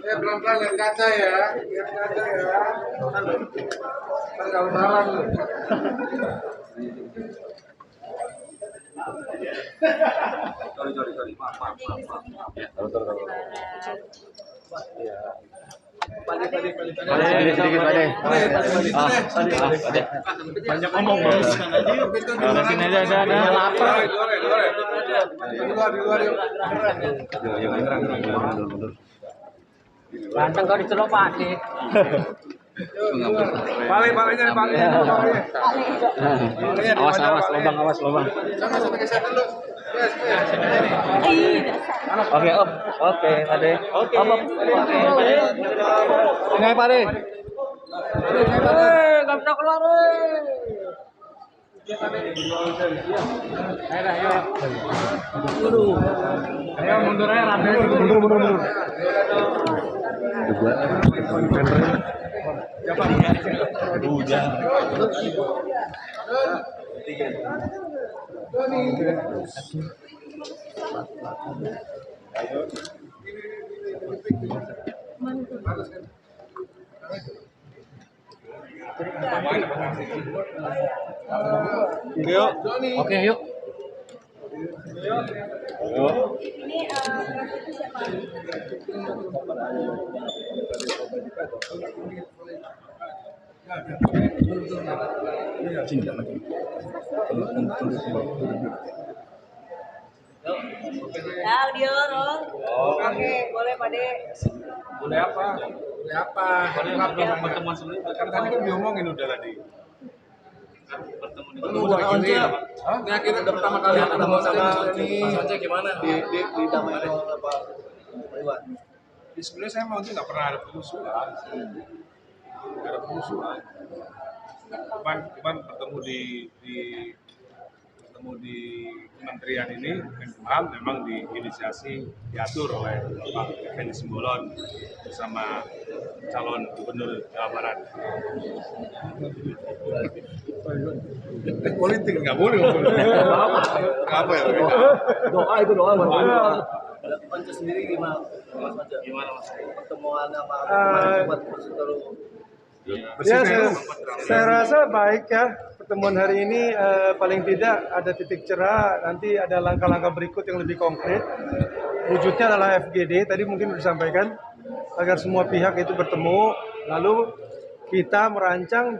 Pelan-pelan lihat kaca ya, lihat kaca ya. Kalau salah lu. Sorry. Maaf. Ya, tahu. Ya. Pade. Banyak ngomong bagus kan aja. Sini aja ada lapar. Di luar yuk. Ganteng kau dicelok Pade. Balik. Awas lubang. Sana geser dulu. Oke, Pade. Oke. Ini Pade. Enggak bisa keluar. Ayo mundur aja rame. Mundur. Hujan. Oke, yuk. Ini siapa? Ya, dia orang. Oke, boleh Pade. Boleh apa? Boleh apa? Pertemuan sebelumnya. Kan tadi kan diomongin udah tadi. Ini kita pertama kali ketemu sama Mas Ojek gimana? Di damai oleh Pak Iwan. Sebenarnya saya mau nggak pernah ada permusuhan. Nggak ada permusuhan. Cuman bertemu di kementerian ini Menkumham memang diinisiasi diatur oleh Pak Effendi Simbolon bersama calon gubernur Jawa Barat. Politik nggak boleh. Apa ya? Doa itu doa. Panca sendiri gimana Mas? Pertemuan sama Ya, saya rasa baik ya pertemuan hari ini, paling tidak ada titik cerah, nanti ada langkah-langkah berikut yang lebih konkret. Wujudnya adalah FGD, tadi mungkin sudah disampaikan, agar semua pihak itu bertemu, lalu kita merancang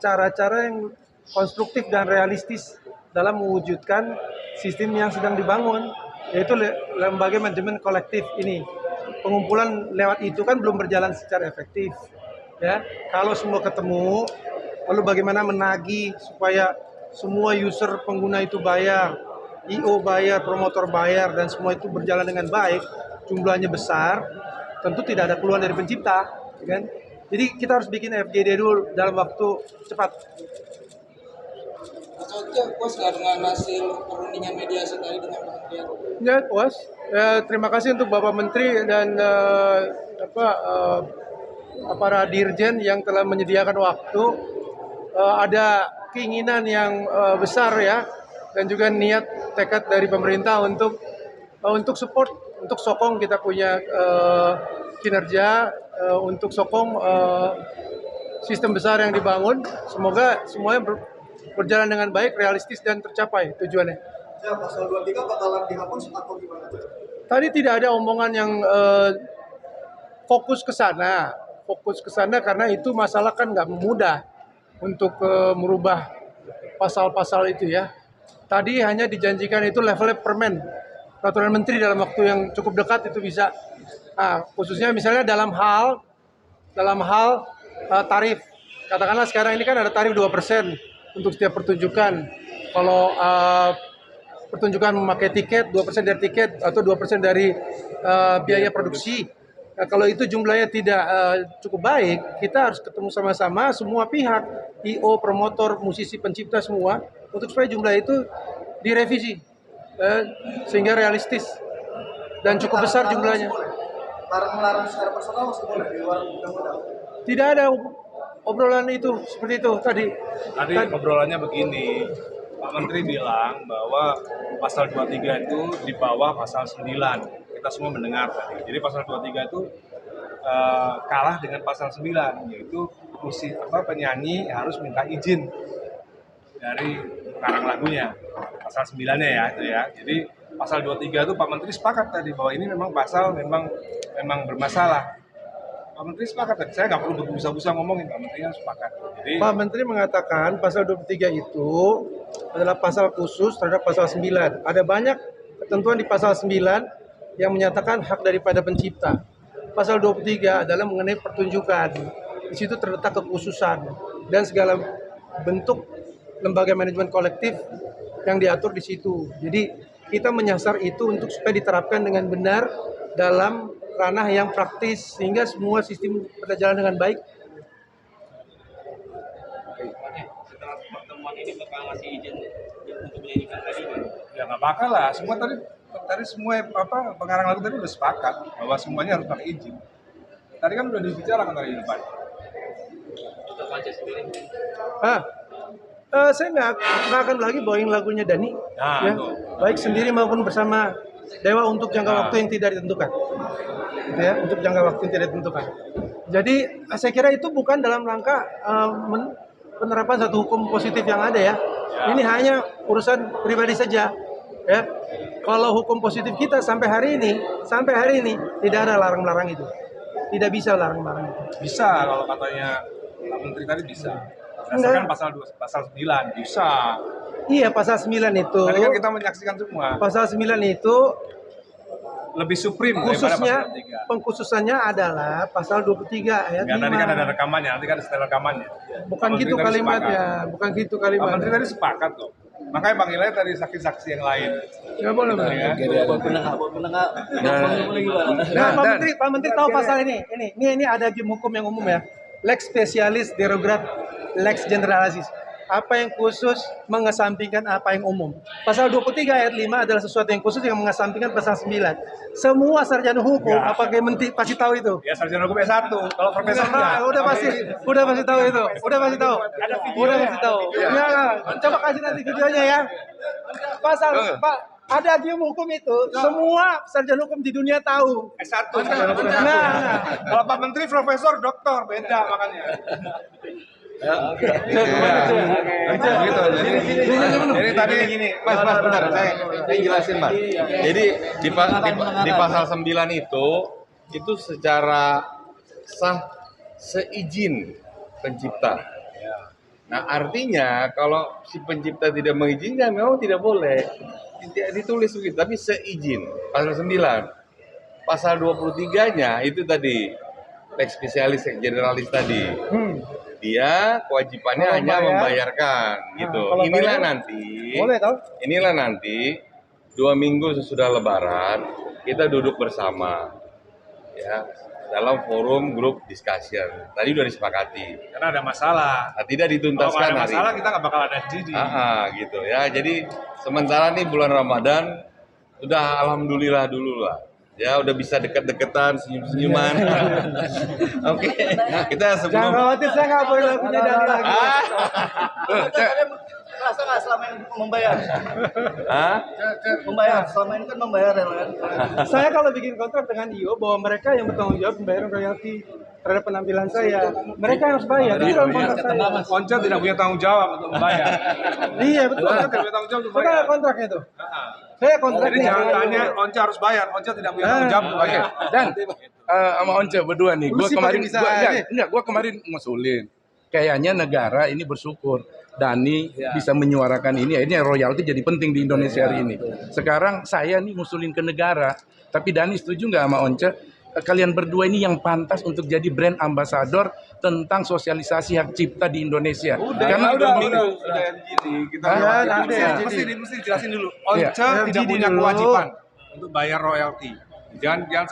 cara-cara yang konstruktif dan realistis dalam mewujudkan sistem yang sedang dibangun, yaitu lembaga manajemen kolektif ini. Pengumpulan lewat itu kan belum berjalan secara efektif. Ya, kalau semua ketemu, lalu bagaimana menagih supaya semua user pengguna itu bayar, IO bayar, promotor bayar, dan semua itu berjalan dengan baik, jumlahnya besar, tentu tidak ada keluhan dari pencipta, kan? Jadi kita harus bikin FGD dulu dalam waktu cepat. Mas Ojek puas nggak dengan hasil perundingan mediasi tadi dengan kementerian? Ya, puas. Terima kasih untuk Bapak Menteri dan para dirjen yang telah menyediakan waktu. Ada keinginan yang besar ya, dan juga niat tekad dari pemerintah untuk support, untuk sokong kita punya kinerja, untuk sokong sistem besar yang dibangun. Semoga semuanya berjalan dengan baik, realistis dan tercapai tujuannya. Ya, pasal 23 bakalan dihapus atau gimana? Tadi tidak ada omongan yang fokus ke sana karena itu masalah kan nggak mudah untuk merubah pasal-pasal itu ya. Tadi hanya dijanjikan itu levelnya permen, peraturan menteri dalam waktu yang cukup dekat itu bisa. Nah, khususnya misalnya dalam hal tarif. Katakanlah sekarang ini kan ada tarif 2% untuk setiap pertunjukan. Kalau pertunjukan memakai tiket, 2% dari tiket atau 2% dari biaya produksi. Nah, kalau itu jumlahnya tidak cukup baik, kita harus ketemu sama-sama semua pihak, IO, promotor, musisi, pencipta semua, untuk supaya jumlah itu direvisi sehingga realistis dan cukup besar jumlahnya. Larang secara personal masih boleh di luar undang-undang? Tidak ada obrolan itu seperti itu tadi. Tadi obrolannya begini, Pak Menteri bilang bahwa pasal 23 itu di bawah pasal 9. Kita semua mendengar tadi. Jadi pasal 23 itu kalah dengan pasal 9, yaitu penyanyi harus minta izin dari pengarang lagunya. Pasal 9-nya ya itu ya. Jadi pasal 23 itu Pak Menteri sepakat tadi bahwa ini memang pasal memang bermasalah. Pak Menteri sepakat tadi. Saya nggak perlu berbusa-busa ngomongin, Pak Menteri sepakat. Jadi Pak Menteri mengatakan pasal 23 itu adalah pasal khusus terhadap pasal 9. Ada banyak ketentuan di pasal 9 yang menyatakan hak daripada pencipta. Pasal 23 adalah mengenai pertunjukan. Di situ terletak kekhususan dan segala bentuk lembaga manajemen kolektif yang diatur di situ. Jadi kita menyasar itu untuk supaya diterapkan dengan benar dalam ranah yang praktis sehingga semua sistem berjalan dengan baik. Setelah pertemuan ini bakal ngasih izin untuk menyanyikan tadi kan? ya nggak bakal lah. Semua tadi semua pengarang lagu tadi udah sepakat bahwa semuanya harus pakai izin. Tadi kan udah dibicarakan tadi di depan. Untuk Panca sendiri. Saya nggak akan lagi bawain lagunya Dani, Nah, ya, itu. baik sendiri maupun bersama Dewa untuk jangka waktu yang tidak ditentukan, gitu ya, untuk jangka waktu yang tidak ditentukan. Jadi saya kira itu bukan dalam rangka penerapan satu hukum positif yang ada ya. Ini hanya urusan pribadi saja, ya. Kalau hukum positif kita sampai hari ini tidak ada larang-larang itu, tidak bisa larang-larang itu. Bisa kalau katanya Pak Menteri tadi bisa. Berdasarkan pasal 9 bisa. Iya, pasal 9 itu. Tadi kan kita menyaksikan semua. Pasal 9 itu Lebih supreme khususnya daripada pasal 23. pengkhususannya adalah pasal 23 ayat 5. Enggak, tadi kan ada rekamannya, nanti kan ada setel rekamannya. Bukan Pak gitu Menteri tadi kalimatnya, bukan gitu Pak Menteri kalimatnya. tadi sepakat kok. Makanya Bang Ilai tadi saksi-saksi yang lain. Nggak boleh, Bang. Ya. Buat penengah. Nah, Pak Menteri tahu pasal ini. Ini ada hukum yang umum ya. Lex specialis derogat lex generalis. Apa yang khusus mengesampingkan apa yang umum. Pasal 23 ayat 5 adalah sesuatu yang khusus yang mengesampingkan pasal 9. Semua sarjana hukum, Enggak. apakah Menteri pasti tahu itu? Ya sarjana hukum S1. Kalau profesor Nah, udah pasti tahu itu. Udah pasti tahu. Ya, coba kasih nanti videonya ya. Pasal Pak, ada di hukum itu. Semua sarjana hukum di dunia tahu. S1 sarjana hukum S1. Nah. Kalau Pak Menteri profesor, doktor, beda makanya. Gitu. Jadi tadi gini, Mas bentar, saya jelasin, Mas. Jadi di pasal 9 itu secara sah seizin pencipta. Nah, artinya kalau si pencipta tidak mengizinkan memang tidak boleh. Tidak ditulis begitu, tapi seizin. Pasal 9. Pasal 23-nya itu tadi lex specialis lex generalis tadi. Dia kewajibannya Kalau hanya bayar, membayarkan gitu. kalau Inilah bayar, nanti. boleh tahu? Inilah nanti 2 minggu sesudah Lebaran kita duduk bersama ya dalam forum grup discussion. Tadi udah disepakati. Karena ada masalah. Nah, tidak Kalau dituntaskan nggak ada hari masalah ini. kita nggak bakal ada jadi. Gitu ya. Jadi sementara nih bulan Ramadan udah alhamdulillah dulu lah. Ya udah bisa deket-deketan, senyum-senyuman. Oke. Kita Jangan sebelum khawatir, saya nggak boleh lagunya Dani lagi. Merasa nggak selama ini membayar? Membayar, selama ini kan membayar ya kan? Saya kalau bikin kontrak dengan IO bahwa mereka yang bertanggung jawab membayar royalti terhadap penampilan saya. Mereka yang harus bayar. Itu dalam kontrak saya. Onca tidak punya tanggung jawab untuk membayar. Iya betul. Onca tidak punya tanggung jawab untuk Betul membayar. kontraknya itu. Saya Jadi kontraknya. jangan tanya Onca harus bayar. Onca tidak punya tanggung jawab untuk bayar. Dan sama Once berdua nih, Lu sih paling bisa aja. gua kemarin ngusulin. Kayaknya negara ini bersyukur Dani bisa menyuarakan ini, akhirnya royalti jadi penting di Indonesia hari ini. Sekarang saya nih ngusulin ke negara, tapi Dani setuju nggak sama Once? Kalian berdua ini yang pantas untuk jadi brand ambassador tentang sosialisasi hak cipta di Indonesia. Karena udah kita Ya, nanti ya. Mesti dijelasin dulu. Iya. Onca tidak Jadi punya dulu. kewajiban untuk bayar royalti. Jangan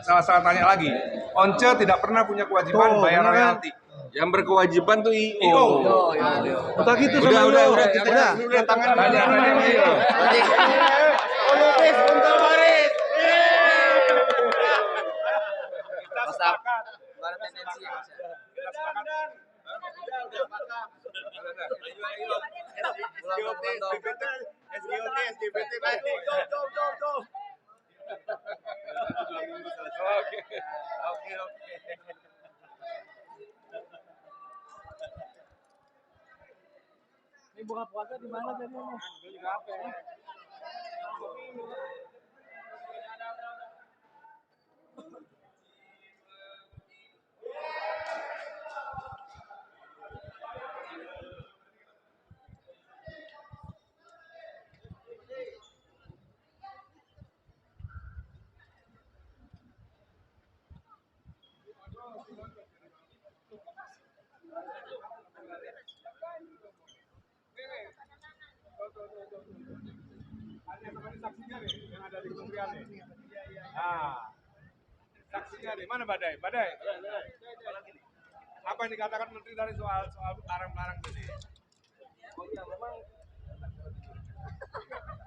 salah tanya lagi. Onca tidak pernah punya kewajiban Tuh, bayar bener kan? royalti. yang berkewajiban tuh IO. Udah gitu Udah, sama udah, lu. udah, tangan Tanya sama IO. Kita sepakat. Kita sepakat. SGBT, go. Oke. Ini buka puasa di mana tadi? Saksinya nih, yang ada di kementerian nih. Saksinya nih, mana Badai? Apa yang dikatakan Menteri tadi soal larang-larang tadi? Oh iya, memang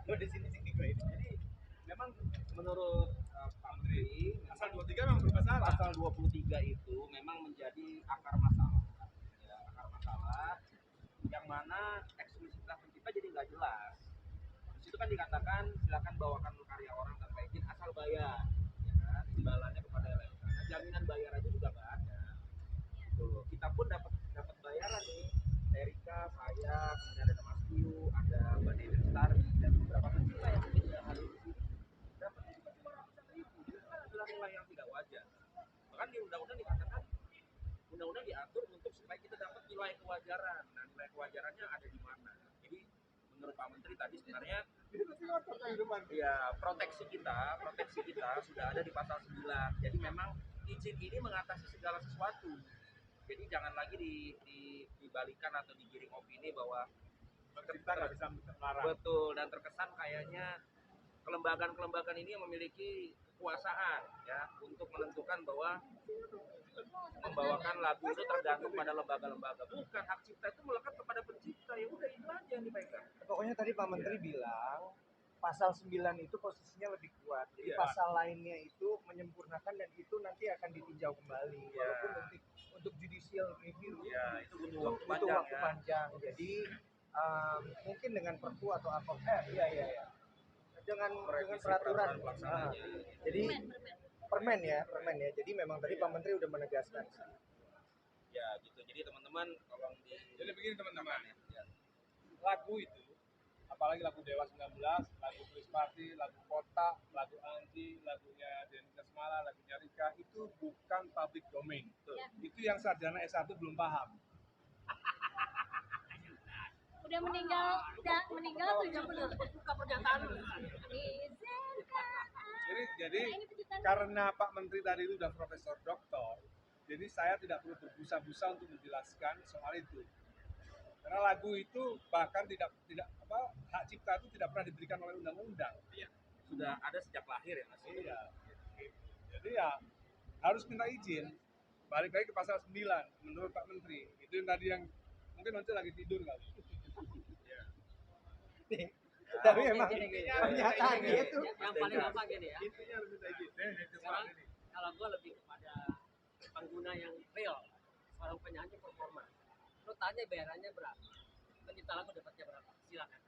lo di sini gue ini. Jadi memang menurut Pak Menteri, Pasal 23 memang bermasalah. pasal 23 itu memang menjadi akar masalah. Ya, akar masalah yang mana eksklusivitas pencipta jadi nggak jelas. Di situ kan dikatakan silakan bawakan karya orang tanpa izin asal bayar, ya kan? Imbalannya kepada LMK. Nah, jaminan bayar aja juga nggak ada. Tuh, kita pun dapat bayaran nih. Erika, saya, kemudian ada Mas Piu, ada Mbak Dewi Lestari dan beberapa pencipta yang mungkin tidak hadir di sini. Dapat cuma 500.000. Itu kan adalah nilai yang tidak wajar. Bahkan di undang-undang dikatakan undang-undang diatur untuk supaya kita dapat nilai kewajaran. Nah, nilai kewajarannya ada di mana? Jadi menurut Pak Menteri tadi sebenarnya ya proteksi kita sudah ada di pasal 9. Jadi memang izin ini mengatasi segala sesuatu. Jadi jangan lagi dibalikan atau digiring opini bahwa Kita nggak bisa melarang. betul dan terkesan kayaknya kelembagaan ini yang memiliki kekuasaan ya untuk menentukan bahwa membawakan lagu itu tergantung pada lembaga-lembaga. Bukan, hak cipta itu melekat kepada pencipta. Ya udah itu aja yang dipegang. pokoknya tadi Pak Menteri bilang pasal 9 itu posisinya lebih kuat. Jadi Iya. pasal lainnya itu menyempurnakan dan itu nanti akan ditinjau kembali. Iya. Walaupun untuk judicial review Ya, itu butuh itu waktu butuh panjang waktu ya. panjang. Jadi mungkin dengan perpu atau apa? Iya. Dengan Revisi peraturan. pelaksananya. Jadi permen ya. Jadi memang tadi Pak Menteri udah menegaskan. Ya gitu. Jadi teman-teman tolong Jadi begini teman-teman, ya. lagu itu, apalagi lagu Dewa 19, lagu Chris Party, lagu Kota, lagu Anji, lagunya Denny Kesmala, lagunya Rika, itu bukan public domain. Itu yang sarjana S1 belum paham. Udah meninggal tuh udah buka pernyataan. Jadi karena Pak Menteri tadi itu udah profesor doktor, jadi saya tidak perlu berbusa-busa untuk menjelaskan soal itu. Karena lagu itu bahkan tidak hak cipta itu tidak pernah diberikan oleh undang-undang. Sudah ada sejak lahir ya Mas. Iya. Jadi ya harus minta izin. Balik lagi ke pasal 9 menurut Pak Menteri. Itu yang tadi yang mungkin nanti lagi tidur kali. Tapi emang pernyataannya itu Yang paling gampang gini ya. Intinya harus minta izin. Sekarang kalau gue lebih kepada pengguna yang real, seorang penyanyi performa. Lo tanya bayarannya berapa? Pencipta lagu dapatnya berapa? Silakan.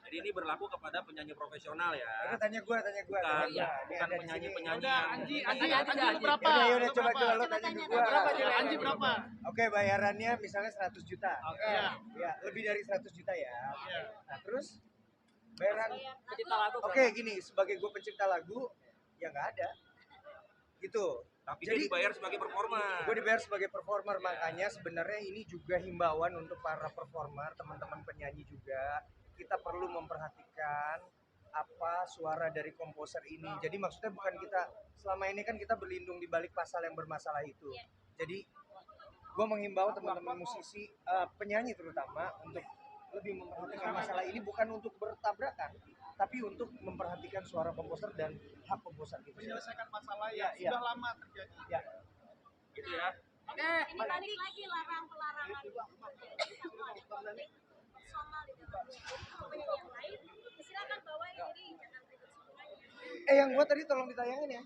Jadi ini berlaku kepada penyanyi profesional ya. tanya gue. Bukan, bukan penyanyi-penyanyi yang berapa? Yaudah coba lo tanya ke gue. Berapa, Anji berapa? Oke, bayarannya misalnya 100 juta. Oke. Ya, lebih dari 100 juta ya. Nah, terus bayaran Pencipta lagu berapa? Oke, gini, sebagai gue pencipta lagu ya nggak ada. Gitu. tapi dia dibayar sebagai performa. Gue dibayar sebagai performer, makanya sebenarnya ini juga himbauan untuk para performer, teman-teman penyanyi juga. Kita perlu memperhatikan apa suara dari komposer ini. Jadi maksudnya bukan kita selama ini kan kita berlindung di balik pasal yang bermasalah itu. Jadi gue menghimbau teman-teman musisi, penyanyi terutama untuk lebih memperhatikan masalah ini, bukan untuk bertabrakan, tapi untuk memperhatikan suara komposer dan hak komposer itu. Menyelesaikan masalah yang Ya, sudah lama terjadi. Ya. Gitu ya. Ini balik lagi pelarangan personal itu. Kalau penyanyi yang lain, silakan bawain jadi jangan ribet semuanya. Yang gue tadi tolong ditayangin ya,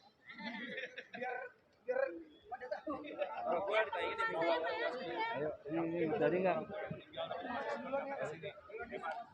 biar pada tahu. Kalau gue ditayangin di bawah. Ayo, ini tadi nggak sini.